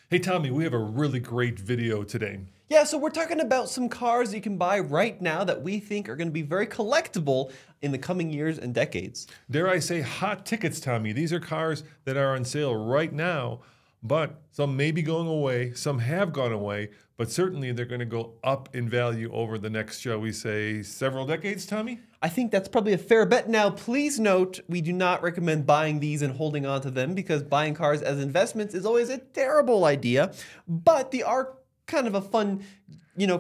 Hey Tommy, we have a really great video today. Yeah, so we're talking about some cars you can buy right now that we think are going to be very collectible in the coming years and decades. Dare I say hot tickets, Tommy. These are cars that are on sale right now, but some may be going away, some have gone away, but certainly they're going to go up in value over the next, shall we say, several decades, Tommy? I think that's probably a fair bet. Now, please note, we do not recommend buying these and holding on to them because buying cars as investments is always a terrible idea, but they are kind of a fun,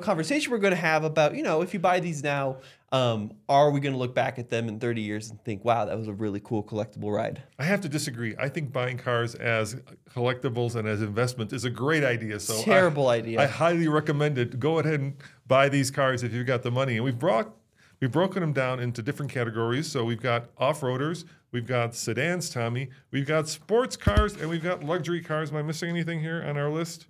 conversation we're going to have about, if you buy these now, are we going to look back at them in 30 years and think, wow, that was a really cool collectible ride? I have to disagree. I think buying cars as collectibles and as investment is a great idea. So Terrible idea. I highly recommend it. Go ahead and buy these cars if you've got the money. And we've broken them down into different categories. So we've got off-roaders, we've got sedans, Tommy, we've got sports cars, and we've got luxury cars. Am I missing anything here on our list?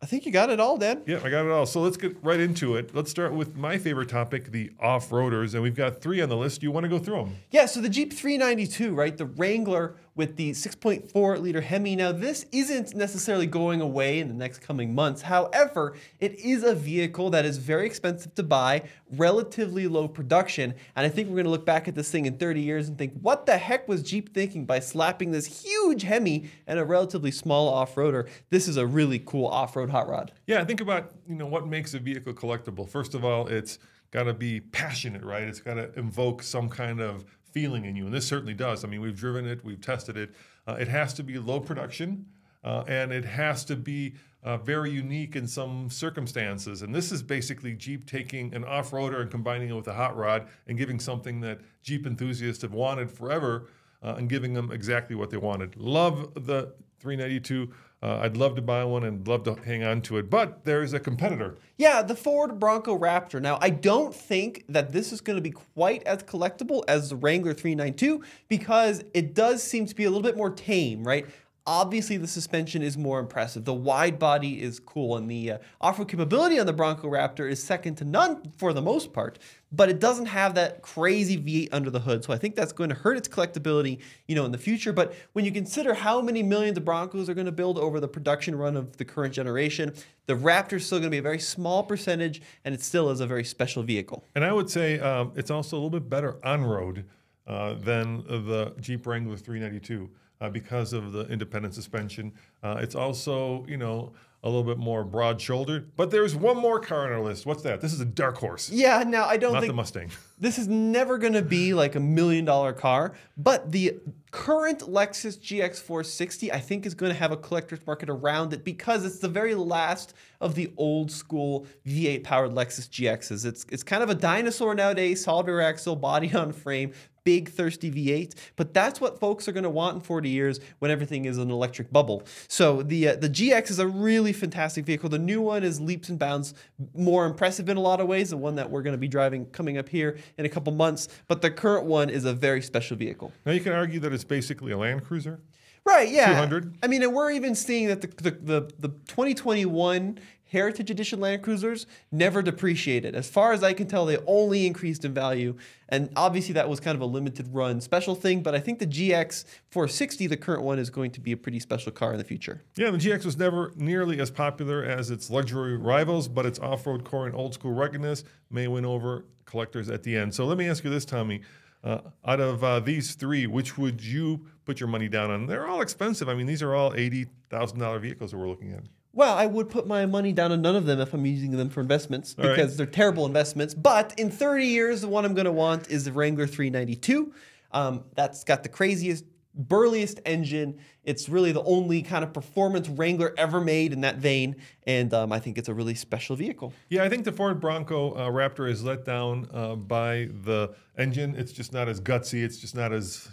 I think you got it all, Dan. Yeah, I got it all. So let's get right into it. Let's start with my favorite topic, the off-roaders, and we've got 3 on the list. You want to go through them? Yeah, so the Jeep 392, right? The Wrangler with the 6.4-liter Hemi. Now, this isn't necessarily going away in the next coming months. However, it is a vehicle that is very expensive to buy, relatively low production, and I think we're going to look back at this thing in 30 years and think, what the heck was Jeep thinking by slapping this huge Hemi and a relatively small off-roader? This is a really cool off-road hot rod. Yeah, think about what makes a vehicle collectible. First of all, it's got to be passionate, right? It's got to invoke some kind of feeling in you, and this certainly does. I mean, we've driven it, we've tested it. It has to be low production, and it has to be very unique in some circumstances. And this is basically Jeep taking an off-roader and combining it with a hot rod and giving something that Jeep enthusiasts have wanted forever and giving them exactly what they wanted. Love the 392. I'd love to buy one and love to hang on to it, but there's a competitor. Yeah, the Ford Bronco Raptor. Now, I don't think that this is going to be quite as collectible as the Wrangler 392 because it does seem to be a little bit more tame, right? Obviously, the suspension is more impressive. The wide body is cool, and the off-road capability on the Bronco Raptor is second to none for the most part, but it doesn't have that crazy V8 under the hood, so I think that's going to hurt its collectability, in the future. But when you consider how many millions of Broncos are going to build over the production run of the current generation, the Raptor is still going to be a very small percentage, and it still is a very special vehicle. And I would say it's also a little bit better on-road than the Jeep Wrangler 392. Because of the independent suspension. It's also, a little bit more broad-shouldered. But there's one more car on our list. What's that? This is a dark horse. Yeah, now I don't think... Not the Mustang. This is never going to be like $1 million car, but the current Lexus GX 460, I think, is going to have a collector's market around it because it's the very last of the old school V8-powered Lexus GXs. It's kind of a dinosaur nowadays, solid rear axle, body on frame, big thirsty V8, but that's what folks are going to want in 40 years when everything is an electric bubble. So the GX is a really fantastic vehicle. The new one is leaps and bounds more impressive in a lot of ways, the one that we're going to be driving coming up here in a couple months, but the current one is a very special vehicle. Now you can argue that it's basically a Land Cruiser. Right, yeah. 200. I mean, and we're even seeing that the 2021 Heritage Edition Land Cruisers never depreciated. As far as I can tell, they only increased in value. And obviously that was kind of a limited run special thing, but I think the GX 460, the current one, is going to be a pretty special car in the future. Yeah, the GX was never nearly as popular as its luxury rivals, but its off-road core and old school ruggedness may win over collectors at the end. So let me ask you this, Tommy. Out of these 3, which would you put your money down on? They're all expensive. I mean, these are all $80,000 vehicles that we're looking at. Well, I would put my money down on none of them if I'm using them for investments because they're terrible investments. But in 30 years, the one I'm going to want is the Wrangler 392. That's got the craziest, burliest engine. It's really the only kind of performance Wrangler ever made in that vein, and I think it's a really special vehicle. Yeah, I think the Ford Bronco Raptor is let down by the engine. It's just not as gutsy. It's just not as,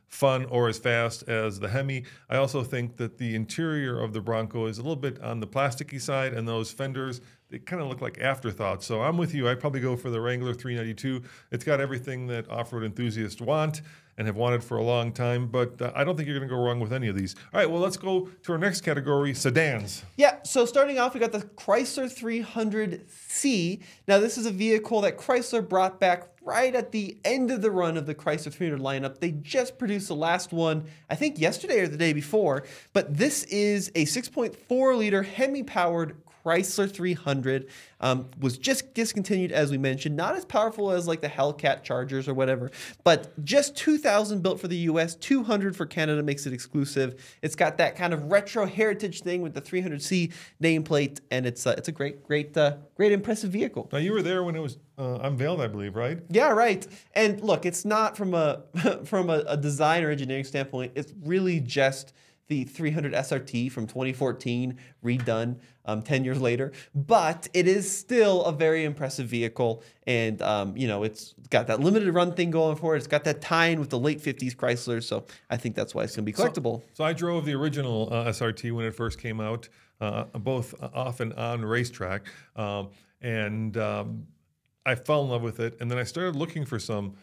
fun or as fast as the Hemi. I also think that the interior of the Bronco is a little bit on the plasticky side, and those fenders, they kind of look like afterthoughts. So I'm with you. I'd probably go for the Wrangler 392. It's got everything that off-road enthusiasts want, and have wanted for a long time. But I don't think you're going to go wrong with any of these. All right, well, let's go to our next category, sedans. Yeah, so starting off, we got the Chrysler 300C. Now, this is a vehicle that Chrysler brought back right at the end of the run of the Chrysler 300 lineup. They just produced the last one, I think yesterday or the day before, but this is a 6.4-liter Hemi-powered Chrysler 300. Was just discontinued, as we mentioned. Not as powerful as like the Hellcat Chargers or whatever, but just 2,000 built for the US, 200 for Canada makes it exclusive. It's got that kind of retro heritage thing with the 300C nameplate, and it's a great impressive vehicle. Now, you were there when it was unveiled, I believe, right? Yeah, right. And look, it's not from a from a design or engineering standpoint. It's really just the 300 SRT from 2014 redone 10 years later, but it is still a very impressive vehicle, and you know, it's got that limited run thing going for it. It's got that tie-in with the late 50s Chrysler, so I think that's why it's going to be collectible. So I drove the original SRT when it first came out, both off and on racetrack, and I fell in love with it, and then I started looking for some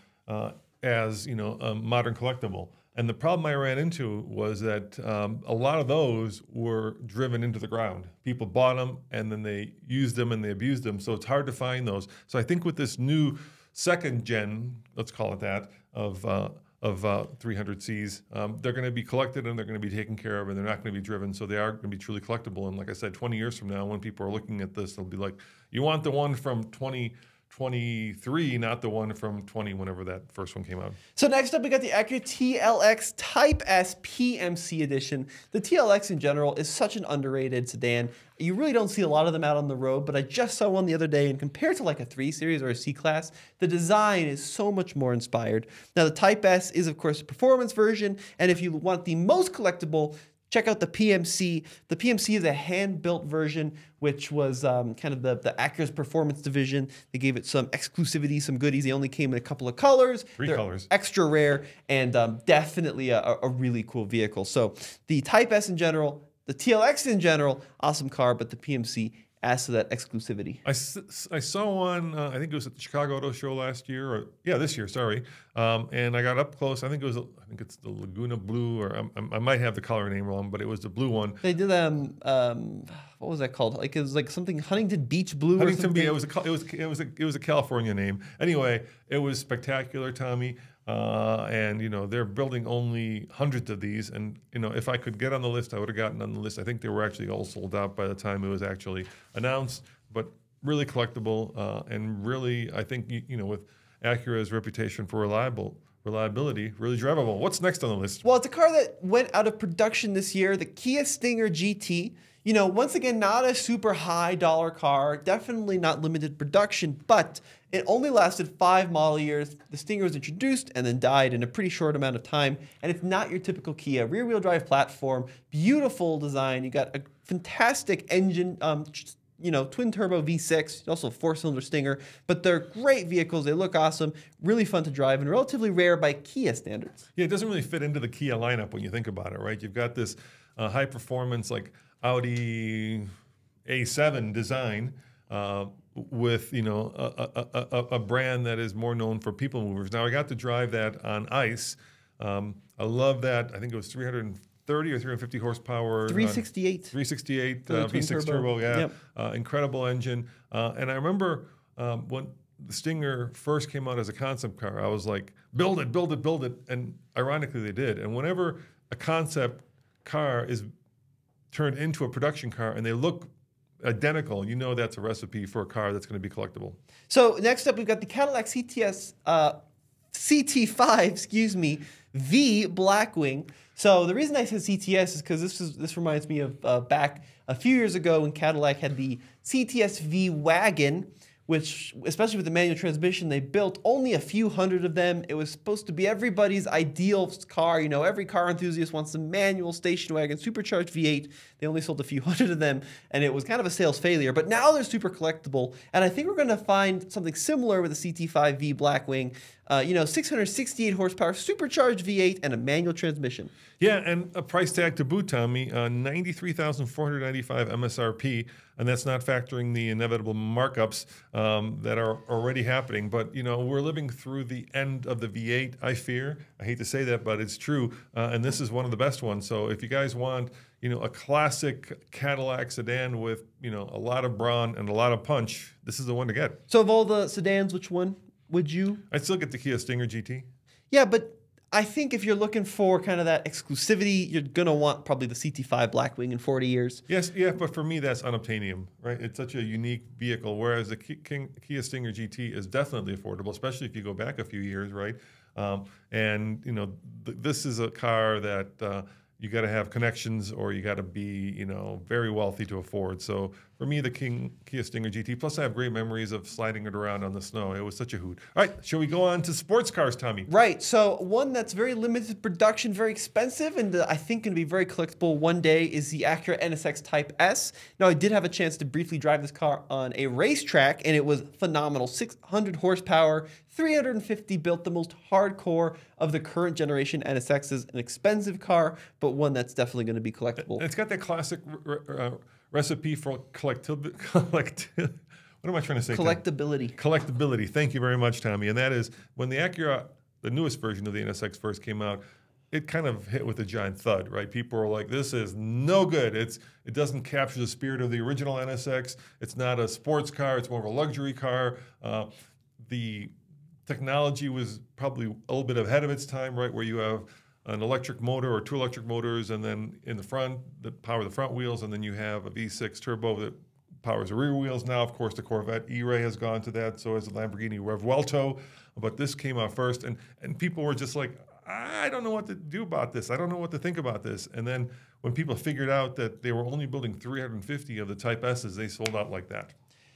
as, you know, a modern collectible. And the problem I ran into was that a lot of those were driven into the ground. People bought them, and then they used them and they abused them, so it's hard to find those. So I think with this new second gen, let's call it that, of 300Cs, they're going to be collected and they're going to be taken care of, and they're not going to be driven, so they are going to be truly collectible. And like I said, 20 years from now, when people are looking at this, they'll be like, you want the one from 2023, not the one from 20, whenever that first one came out. So next up, we got the Acura TLX Type S PMC edition. The TLX in general is such an underrated sedan. You really don't see a lot of them out on the road, but I just saw one the other day, and compared to like a 3 Series or a C-Class, the design is so much more inspired. Now, the Type S is, of course, a performance version, and if you want the most collectible, check out the PMC. The PMC is a hand-built version, which was kind of the Acura's performance division. They gave it some exclusivity, some goodies. They only came in a couple of colors. Three colors. Extra rare, and definitely a really cool vehicle. So the Type S in general, the TLX in general, awesome car, but the PMC adds to that exclusivity. I saw one, I think it was at the Chicago Auto Show last year, or yeah, this year, sorry. And I got up close. I think it's the Laguna Blue, or I might have the color name wrong, but it was the blue one. They did what was that called? Like, it was like something Huntington Beach Blue. Huntington or something. It was a California name. Anyway, it was spectacular, Tommy. And you know, they're building only hundreds of these, and you know, if I could get on the list, I would have gotten on the list. I think they were actually all sold out by the time it was actually announced, but really collectible, and really, I think, you know, with Acura's reputation for reliability, really drivable. What's next on the list? Well, it's a car that went out of production this year, the Kia Stinger GT. You know, once again, not a super high dollar car, definitely not limited production, but it only lasted 5 model years. The Stinger was introduced and then died in a pretty short amount of time, and it's not your typical Kia. Rear-wheel drive platform, beautiful design. You got a fantastic engine, you know, twin-turbo V6, also a 4-cylinder Stinger, but they're great vehicles. They look awesome, really fun to drive, and relatively rare by Kia standards. Yeah, it doesn't really fit into the Kia lineup when you think about it, right? You've got this high-performance, like, Audi A7 design with, you know, a brand that is more known for people movers. Now, I got to drive that on ice. I love that. I think it was 330 or 350 horsepower. 368. 368 V6 turbo, yeah. Yep. Incredible engine. And I remember when the Stinger first came out as a concept car, I was like, build it, build it, build it. And ironically, they did. And whenever a concept car is turned into a production car and they look identical, you know that's a recipe for a car that's going to be collectible. So next up, we've got the Cadillac CTS CT5, excuse me, V Blackwing. So the reason I said CTS is because this reminds me of back a few years ago when Cadillac had the CTS V Wagon, which, especially with the manual transmission, they built only a few hundred of them. It was supposed to be everybody's ideal car. You know, every car enthusiast wants a manual station wagon, supercharged V8. They only sold a few hundred of them, and it was kind of a sales failure. But now they're super collectible, and I think we're going to find something similar with the CT5 V Blackwing. You know, 668 horsepower, supercharged V8, and a manual transmission. Yeah, and a price tag to boot, Tommy, $93,495 MSRP, and that's not factoring the inevitable markups that are already happening. But, you know, we're living through the end of the V8, I fear. I hate to say that, but it's true, and this is one of the best ones. So if you guys want, you know, a classic Cadillac sedan with, you know, a lot of brawn and a lot of punch, this is the one to get. So of all the sedans, which one would you? I'd still get the Kia Stinger GT. Yeah, but I think if you're looking for kind of that exclusivity, you're going to want probably the CT5 Blackwing in 40 years. Yes, yeah, but for me, that's unobtainium, right? It's such a unique vehicle, whereas the Kia Stinger GT is definitely affordable, especially if you go back a few years, right? And, you know, this is a car that you got to have connections or you got to be, you know, very wealthy to afford. So for me, the Kia Stinger GT, plus I have great memories of sliding it around on the snow. It was such a hoot. All right, shall we go on to sports cars, Tommy? Right, so one that's very limited production, very expensive, and I think going to be very collectible one day is the Acura NSX Type S. Now, I did have a chance to briefly drive this car on a racetrack, and it was phenomenal. 600 horsepower, 350 built, the most hardcore of the current generation NSXs. An expensive car, but one that's definitely going to be collectible. It's got that classic recipe for what am I trying to say? Collectability. Collectability. Thank you very much, Tommy. And that is when the Acura, the newest version of the NSX first came out, it kind of hit with a giant thud, right? People were like, this is no good. It doesn't capture the spirit of the original NSX. It's not a sports car. It's more of a luxury car. The technology was probably a little bit ahead of its time, right? Where you have an electric motor or two electric motors, and then in the front that power the front wheels, and then you have a V6 turbo that powers the rear wheels. Now, of course, the Corvette E-Ray has gone to that, so has the Lamborghini Revuelto, but this came out first, and people were just like, I don't know what to do about this. I don't know what to think about this. And then when people figured out that they were only building 350 of the Type S's, they sold out like that.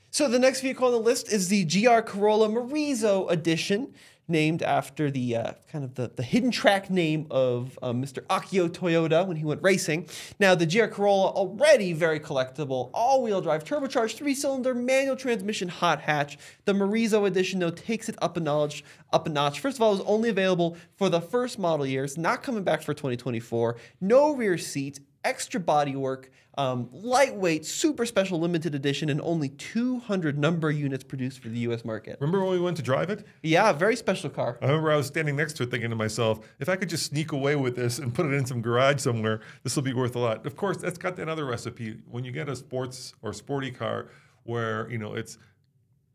So the next vehicle on the list is the GR Corolla Marizo edition, named after the kind of the hidden track name of Mr. Akio Toyoda when he went racing. Now, the GR Corolla, already very collectible, all-wheel drive, turbocharged, 3-cylinder, manual transmission, hot hatch. The Marizo edition, though, takes it up a notch. First of all, it was only available for the first model years, not coming back for 2024. No rear seat, extra bodywork, lightweight, super special limited edition, and only 200 number units produced for the U.S. market. Remember when we went to drive it? Yeah, very special car. I remember I was standing next to it thinking to myself, if I could just sneak away with this and put it in some garage somewhere, this will be worth a lot. Of course, that's got that other recipe. When you get a sports or sporty car where, you know, it's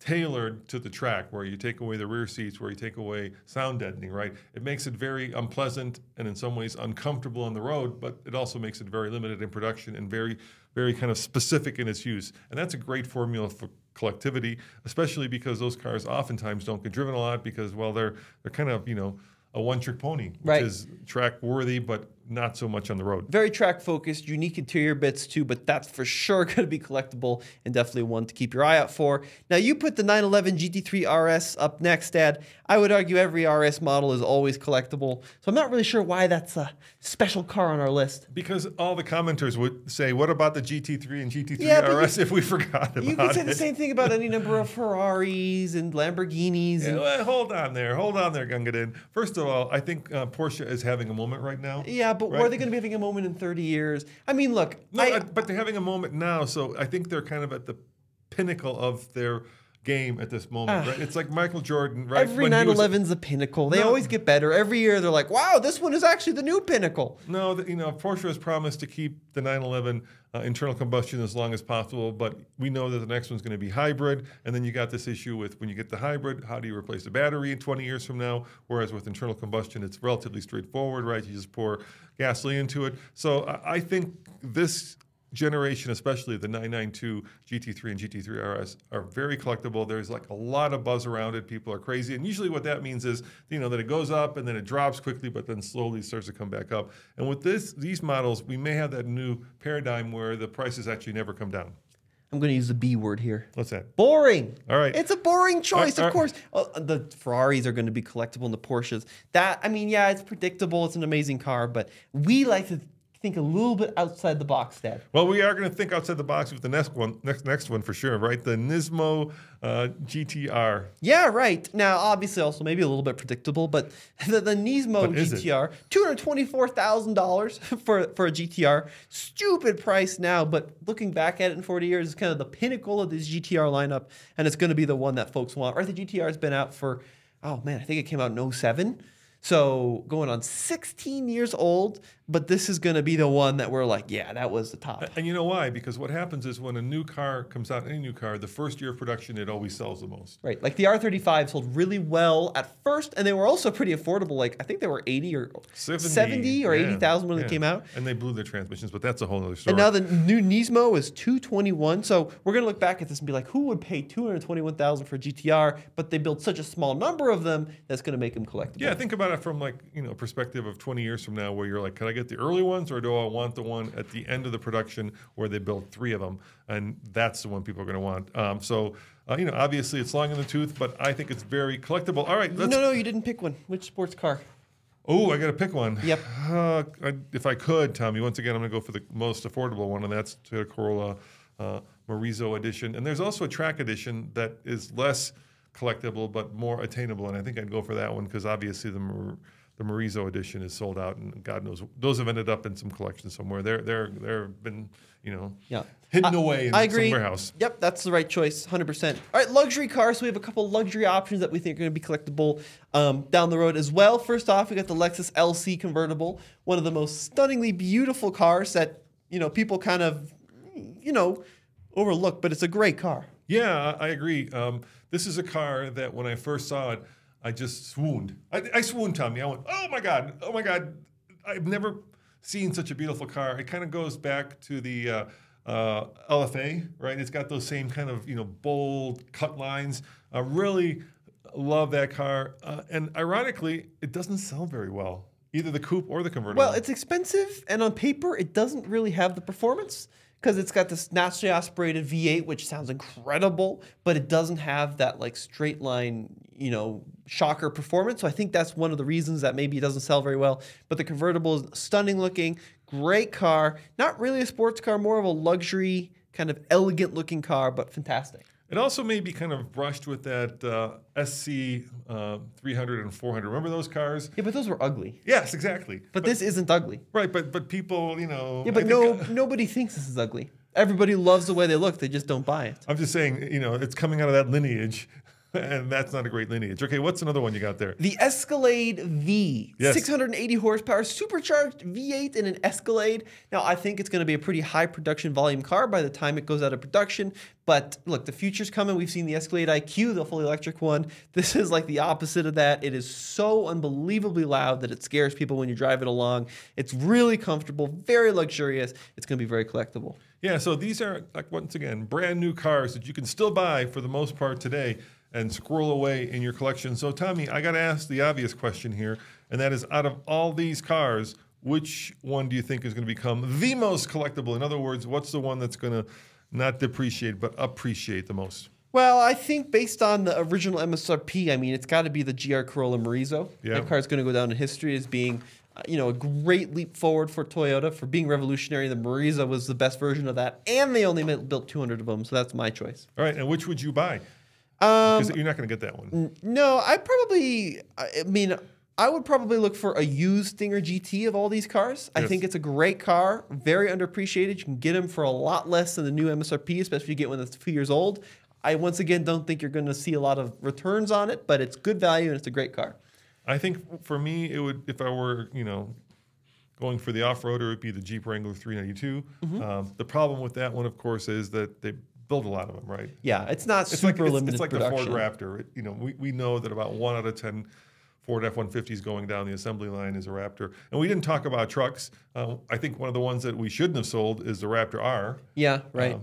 tailored to the track, where you take away the rear seats, where you take away sound deadening, right? It makes it very unpleasant and in some ways uncomfortable on the road, but it also makes it very limited in production and very, very kind of specific in its use. And that's a great formula for collectivity, especially because those cars oftentimes don't get driven a lot because, well, they're kind of, you know, a one-trick pony, which is track-worthy, but not so much on the road. Very track-focused, unique interior bits too, but that's for sure going to be collectible and definitely one to keep your eye out for. Now, you put the 911 GT3 RS up next, Dad. I would argue every RS model is always collectible, so I'm not really sure why that's a special car on our list. Because all the commenters would say, what about the GT3 and GT3 RS if we forgot about it? You could say the same thing about any number of Ferraris and Lamborghinis. Yeah, well, hold on there, Gungadin. First of all, I think Porsche is having a moment right now. Yeah, but are they going to be having a moment in 30 years? I mean, look. No, but they're having a moment now, so I think they're kind of at the pinnacle of their game at this moment, right? It's like Michael Jordan, right? Every 911's a pinnacle. They always get better. Every year they're like, wow, this one is actually the new pinnacle. No, you know, Porsche has promised to keep the 911 internal combustion as long as possible, but we know that the next one's going to be hybrid, and then you got this issue with when you get the hybrid, how do you replace the battery in 20 years from now? Whereas with internal combustion, it's relatively straightforward, right? You just pour gasoline into it. So I think this generation, especially the 992 GT3 and GT3 RS, are very collectible. There's like a lot of buzz around it. People are crazy. And usually what that means is, you know, that it goes up and then it drops quickly, but then slowly starts to come back up. And with these models, we may have that new paradigm where the prices actually never come down. I'm going to use the B word here. What's that? Boring. All right. It's a boring choice, of course. The Ferraris are going to be collectible and the Porsches. That, I mean, yeah, it's predictable. It's an amazing car, but we like to think a little bit outside the box, Dad. Well, we are going to think outside the box with the next one for sure, right? The Nismo GTR. Yeah, right. Now, obviously, also maybe a little bit predictable, but the Nismo GTR, $224,000 for a GTR. Stupid price now, but looking back at it in 40 years, it's kind of the pinnacle of this GTR lineup, and it's going to be the one that folks want. Right, the GTR has been out for, oh man, I think it came out in 07. So going on 16 years old, but this is going to be the one that we're like, yeah, that was the top. And you know why? Because what happens is when a new car comes out, any new car, the first year of production, it always sells the most. Right. Like the R35 sold really well at first, and they were also pretty affordable. Like I think they were 80 or 70 or 80,000 when they came out. And they blew their transmissions, but that's a whole other story. And now the new Nismo is $221. So we're going to look back at this and be like, who would pay $221,000 for a GTR? But they built such a small number of them that's going to make them collectible. Yeah, think about it from like, perspective of 20 years from now where you're like, can I get the early ones or do I want the one at the end of the production where they built 3 of them? And that's the one people are going to want. So obviously it's long in the tooth, but I think it's very collectible. All right. No, you didn't pick one. Which sports car? Oh, I got to pick one. Yep. If I could, Tommy, once again, I'm going to go for the most affordable one, and that's the Corolla Marizo edition. And there's also a track edition that is less collectible but more attainable, and I think I'd go for that one because obviously the Marizo edition is sold out, and God knows those have ended up in some collection somewhere. They've been hidden away in some warehouse. Yep, that's the right choice, 100%. All right, luxury cars. So we have a couple luxury options that we think are going to be collectible down the road as well. First off, we got the Lexus LC Convertible, one of the most stunningly beautiful cars that people kind of overlook, but it's a great car. Yeah, I agree. This is a car that when I first saw it, I just swooned. I swooned, Tommy. I went, oh my God. I've never seen such a beautiful car. It kind of goes back to the LFA, right? It's got those same kind of, bold cut lines. I really love that car. And ironically, it doesn't sell very well, either the coupe or the convertible. Well, it's expensive, and on paper, it doesn't really have the performance because it's got this naturally aspirated V8, which sounds incredible, but it doesn't have that like straight line, shocker performance. So I think that's one of the reasons that maybe it doesn't sell very well. But the convertible is stunning looking, great car. Not really a sports car, more of a luxury, kind of elegant looking car, but fantastic. It also may be kind of brushed with that SC 300 and 400. Remember those cars? Yeah, but those were ugly. Yes, exactly. But this isn't ugly. Right, but people, Yeah, but nobody thinks this is ugly. Everybody loves the way they look. They just don't buy it. I'm just saying, it's coming out of that lineage. And that's not a great lineage. Okay, what's another one you got there? The Escalade V. Yes. 680 horsepower, supercharged V8 in an Escalade. Now, I think it's going to be a pretty high production volume car by the time it goes out of production. But look, the future's coming. We've seen the Escalade IQ, the fully electric one. This is like the opposite of that. It is so unbelievably loud that it scares people when you drive it along. It's really comfortable, very luxurious. It's going to be very collectible. Yeah, so these are, like, once again, brand new cars that you can still buy for the most part today and squirrel away in your collection. So, Tommy, I got to ask the obvious question here, and that is, out of all these cars, which one do you think is going to become the most collectible? In other words, what's the one that's going to not depreciate but appreciate the most? Well, I think based on the original MSRP, it's got to be the GR Corolla Marizo. Yeah. That car is going to go down in history as being a great leap forward for Toyota, for being revolutionary. The Marizo was the best version of that, and they only built 200 of them, so that's my choice. All right, and which would you buy? Because you're not going to get that one. No, I would probably look for a used Stinger GT of all these cars. Yes. I think it's a great car, very underappreciated. You can get them for a lot less than the new MSRP, especially if you get one that's a few years old. I, once again, don't think you're going to see a lot of returns on it, but it's good value and it's a great car. I think for me, it would, if I were, going for the off-roader, it would be the Jeep Wrangler 392. Mm-hmm. The problem with that one, of course, is that they build a lot of them, right? Yeah, it's not super limited production. It's like the Ford Raptor. We know that about 1 out of 10 Ford F-150s going down the assembly line is a Raptor. And we didn't talk about trucks. I think one of the ones that we shouldn't have sold is the Raptor R. Yeah, right.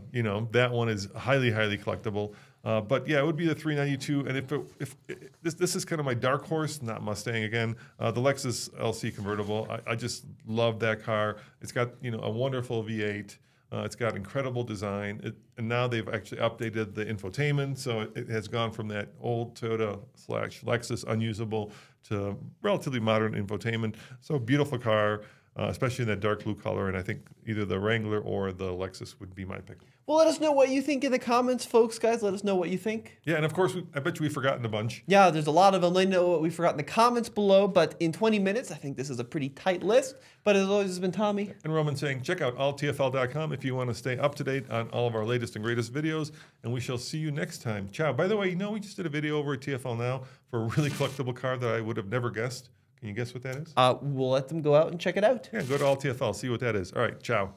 That one is highly, highly collectible. But yeah, it would be the 392. And if this is kind of my dark horse, not Mustang again, the Lexus LC Convertible. I just love that car. It's got a wonderful V8. It's got incredible design, and now they've actually updated the infotainment, so it has gone from that old Toyota/Lexus unusable to relatively modern infotainment. So beautiful car. especially in that dark blue color. And I think either the Wrangler or the Lexus would be my pick. Well, let us know what you think in the comments, folks, guys. Let us know what you think. Yeah, and of course, I bet you we've forgotten a bunch. Yeah, there's a lot of them. Let me know what we forgot in the comments below. But in 20 minutes, I think this is a pretty tight list. But as always, it's been Tommy. And Roman saying, check out alltfl.com if you want to stay up to date on all of our latest and greatest videos. And we shall see you next time. Ciao. By the way, we just did a video over at TFL Now for a really collectible car that I would have never guessed. Can you guess what that is? We'll let them go out and check it out. Yeah, go to alltfl, see what that is. All right, ciao.